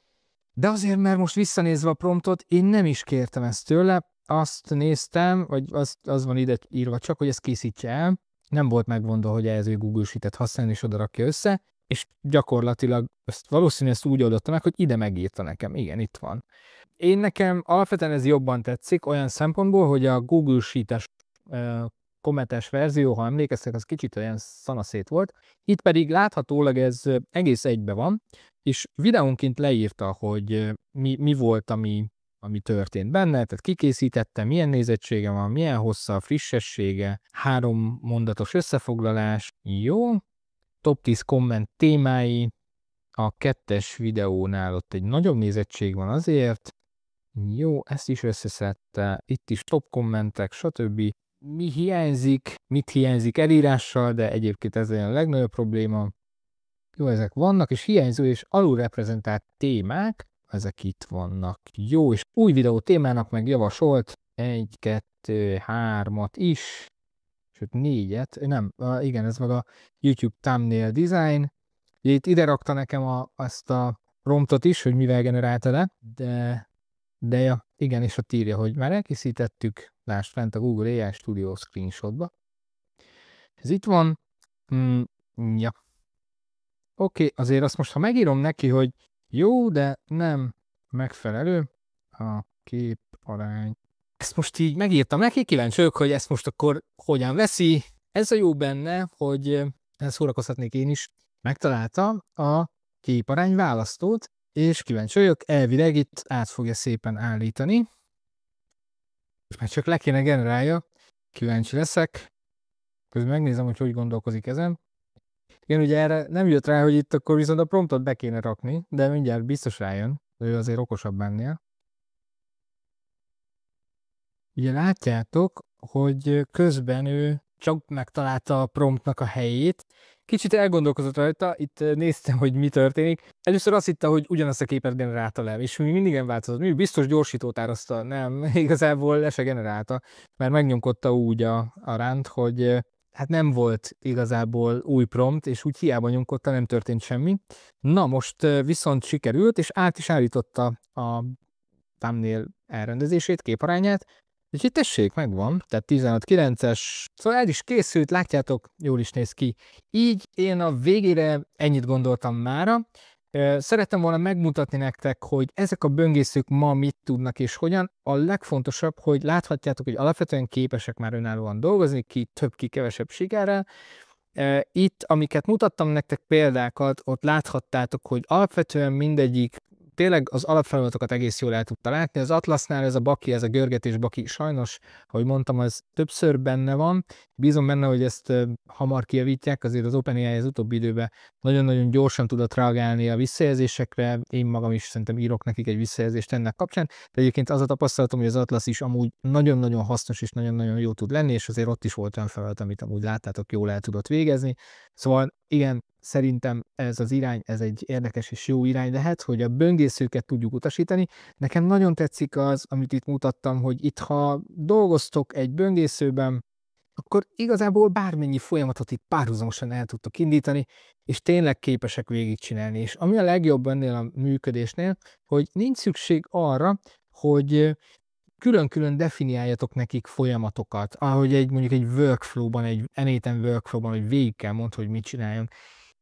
de azért, mert most visszanézve a promptot, én nem is kértem ezt tőle, azt néztem, vagy az van ide írva csak, hogy ezt készítse el, nem volt megmondva, hogy ehhez ő Google Sheet-et használni, és oda rakja össze, és gyakorlatilag valószínűleg ezt úgy oldotta meg, hogy ide megírta nekem, igen, itt van. Én nekem alapvetően ez jobban tetszik, olyan szempontból, hogy a Google Sheet-es Comet-es verzió, ha emlékeztek, az kicsit olyan szanaszét volt. Itt pedig láthatólag ez egész egybe van, és videónként leírta, hogy mi volt, ami történt benne, tehát kikészítette, milyen nézettsége van, milyen hossza, a frissessége, 3 mondatos összefoglalás, jó, top 10 komment témái, a 2-es videónál ott egy nagyobb nézettség van azért, jó, ezt is összeszedte, itt is top kommentek, stb. Mit hiányzik elírással, de egyébként ez a legnagyobb probléma. Jó, ezek vannak, és hiányzó és alulreprezentált témák, ezek itt vannak. Jó, és új videó témának meg javasolt 1, 2, 3-at is, sőt 4-et, nem, igen, ez meg a YouTube Thumbnail Design. Itt ide rakta nekem ezt a promptot is, hogy mivel generálta le, de ja, igen, és ott írja, hogy már elkészítettük, lásd fent a Google AI Studio screenshotba. Ez itt van. Ja. Oké, azért azt most, ha megírom neki, hogy jó, de nem megfelelő a képarány. Ezt most így megírtam neki, kíváncsi vagyok, hogy ezt most akkor hogyan veszi. Ez a jó benne, hogy ezt szórakozhatnék én is. Megtalálta a képarány választót, és kíváncsi vagyok, elvileg itt át fogja szépen állítani. És már csak le kéne generálja, kíváncsi leszek. Közben megnézem, hogy gondolkozik ezen. Igen, ugye erre nem jött rá, hogy itt akkor viszont a promptot be kéne rakni, de mindjárt biztos rájön, ő azért okosabb ennél. Ugye látjátok, hogy közben ő csak megtalálta a promptnak a helyét, Kicsit elgondolkozott rajta, itt néztem, hogy mi történik. Először azt hitte, hogy ugyanazt a képet generálta le, és mi mindig nem változott. Mi biztos gyorsítót áraszta, nem, igazából le se generálta, mert megnyomkodta úgy a ránt, hogy hát nem volt igazából új prompt, és úgy hiába nyomkodta, nem történt semmi. Na most viszont sikerült, és át is állította a thumbnail elrendezését, képarányát, úgyhogy tessék, megvan, tehát 16:9-es, szóval el is készült, látjátok, jól is néz ki. Így én a végére ennyit gondoltam mára. Szerettem volna megmutatni nektek, hogy ezek a böngészők ma mit tudnak és hogyan. A legfontosabb, hogy láthatjátok, hogy alapvetően képesek már önállóan dolgozni, ki több, ki kevesebb sikerrel. Itt, amiket mutattam nektek példákat, ott láthattátok, hogy alapvetően mindegyik tényleg az alapfeladatokat egész jól el tudta látni. Az Atlasnál ez a baki, ez a görgetés baki sajnos, ahogy mondtam, az többször benne van. Bízom benne, hogy ezt hamar kijavítják, azért az OpenAI az utóbbi időben nagyon-nagyon gyorsan tudott reagálni a visszajelzésekre. Én magam is szerintem írok nekik egy visszajelzést ennek kapcsán. De egyébként az a tapasztalatom, hogy az Atlas is amúgy nagyon-nagyon hasznos és nagyon-nagyon jó tud lenni, és azért ott is volt olyan feladat, amit amúgy láttátok, jól el tudott végezni. Szóval igen, szerintem ez az irány, ez egy érdekes és jó irány lehet, hogy a böngészőket tudjuk utasítani. Nekem nagyon tetszik az, amit itt mutattam, hogy itt ha dolgoztok egy böngészőben, akkor igazából bármennyi folyamatot itt párhuzamosan el tudtok indítani, és tényleg képesek végigcsinálni. És ami a legjobb ennél a működésnél, hogy nincs szükség arra, hogy külön-külön definiáljatok nekik folyamatokat, ahogy mondjuk egy workflow-ban, egy N8N workflow-ban, hogy végig kell mondd, hogy mit csináljon.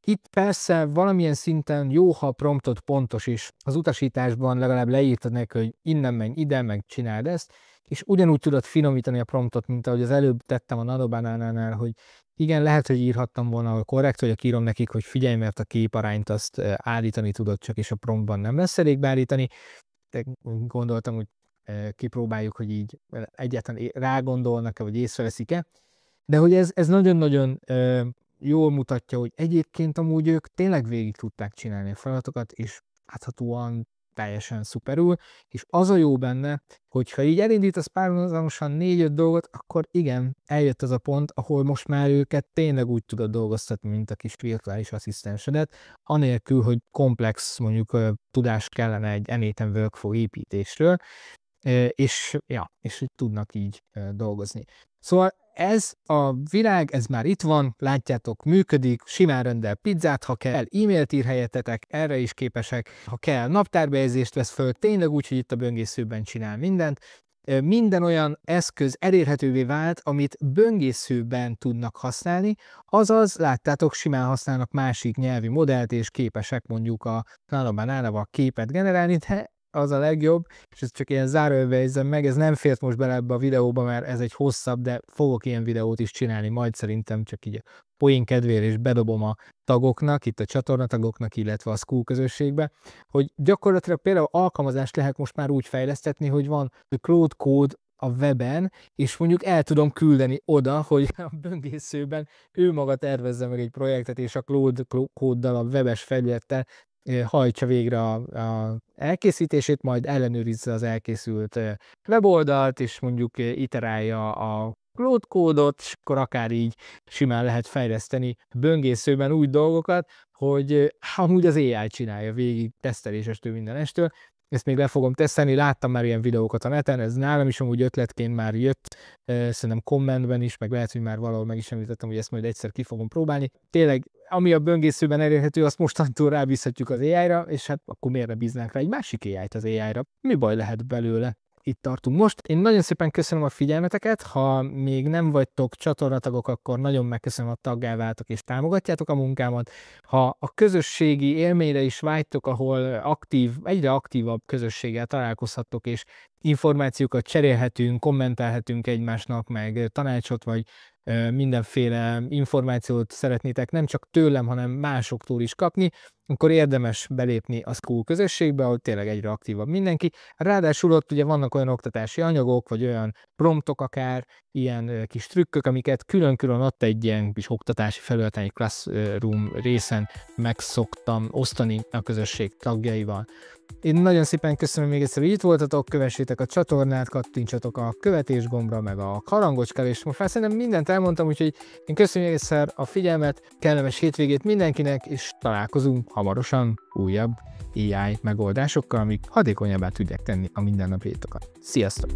Itt persze valamilyen szinten jó, ha a promptot pontos is. Az utasításban legalább leírtad neki, hogy innen menj ide, meg csináld ezt, és ugyanúgy tudod finomítani a promptot, mint ahogy az előbb tettem a Nanobanánánál, hogy igen, lehet, hogy írhattam volna, hogy korrekt, hogy írom nekik, hogy figyelj, mert a képarányt azt állítani tudod csak, és a promptban nem lesz elég beállítani. De gondoltam, hogy kipróbáljuk, hogy így egyáltalán rágondolnak-e, vagy észreveszik-e. De hogy ez nagyon-nagyon jól mutatja, hogy egyébként amúgy ők tényleg végig tudták csinálni a feladatokat, és láthatóan teljesen szuperül, és az a jó benne, hogyha így elindítasz párhuzamosan 4-5 dolgot, akkor igen, eljött az a pont, ahol most már őket tényleg úgy tudod dolgoztatni, mint a kis virtuális asszisztensedet, anélkül, hogy komplex mondjuk tudás kellene egy N8N workflow építésről, és hogy tudnak így dolgozni. Szóval ez a világ, ez már itt van, látjátok, működik, simán rendel pizzát, ha kell, e-mailt ír helyettetek, erre is képesek, ha kell, naptárbejegyzést vesz föl, tényleg úgy, hogy itt a böngészőben csinál mindent. Minden olyan eszköz elérhetővé vált, amit böngészőben tudnak használni, azaz, láttátok, simán használnak másik nyelvi modellt, és képesek mondjuk a Nanobanánával képet generálni, de az a legjobb, és ez csak ilyen zárójelbe jegyzem meg, ez nem fért most bele ebbe a videóba, mert ez egy hosszabb, de fogok ilyen videót is csinálni, majd szerintem csak így a poén kedvéért és bedobom a tagoknak, itt a csatornatagoknak, illetve a Skool közösségbe, hogy gyakorlatilag például alkalmazást lehet most már úgy fejlesztetni, hogy van Claude Code a weben, és mondjuk el tudom küldeni oda, hogy a böngészőben ő maga tervezze meg egy projektet, és a Claude Code-dal, a webes felülettel hajtsa végre a elkészítését, majd ellenőrizze az elkészült weboldalt, és mondjuk iterálja a Claude kódot, és akkor akár így simán lehet fejleszteni böngészőben úgy dolgokat, hogy amúgy az AI csinálja végig tesztelésestől mindenestől. Ezt még le fogom tesztelni, láttam már ilyen videókat a neten, ez nálam is amúgy ötletként már jött, szerintem kommentben is, meg lehet, hogy már valahol meg is említettem, hogy ezt majd egyszer ki fogom próbálni. Tényleg, ami a böngészőben elérhető, azt mostantól rábízhatjuk az AI-ra, és hát akkor miért ne bíznánk rá egy másik AI-t az AI-ra? Mi baj lehet belőle? Itt tartunk most. Én nagyon szépen köszönöm a figyelmeteket, ha még nem vagytok csatornatagok, akkor nagyon megköszönöm, a taggá váltok és támogatjátok a munkámat. Ha a közösségi élményre is vágytok, ahol egyre aktívabb közösséggel találkozhattok, és információkat cserélhetünk, kommentelhetünk egymásnak, meg tanácsot, vagy mindenféle információt szeretnétek nem csak tőlem, hanem másoktól is kapni, akkor érdemes belépni a Skool közösségbe, ahol tényleg egyre aktívabb mindenki. Ráadásul ott ugye vannak olyan oktatási anyagok, vagy olyan promptok akár, ilyen kis trükkök, amiket külön-külön ott egy ilyen kis oktatási felületen, egy Classroom részen meg szoktam osztani a közösség tagjaival. Én nagyon szépen köszönöm még egyszer, hogy itt voltatok, kövessétek a csatornát, kattintsatok a követés gombra, meg a harangocskára, és most már szerintem mindent elmondtam, úgyhogy én köszönöm még egyszer a figyelmet, kellemes hétvégét mindenkinek, és találkozunk hamarosan újabb AI megoldásokkal, amik hatékonyabbá tudják tenni a mindennapjaitokat. Sziasztok!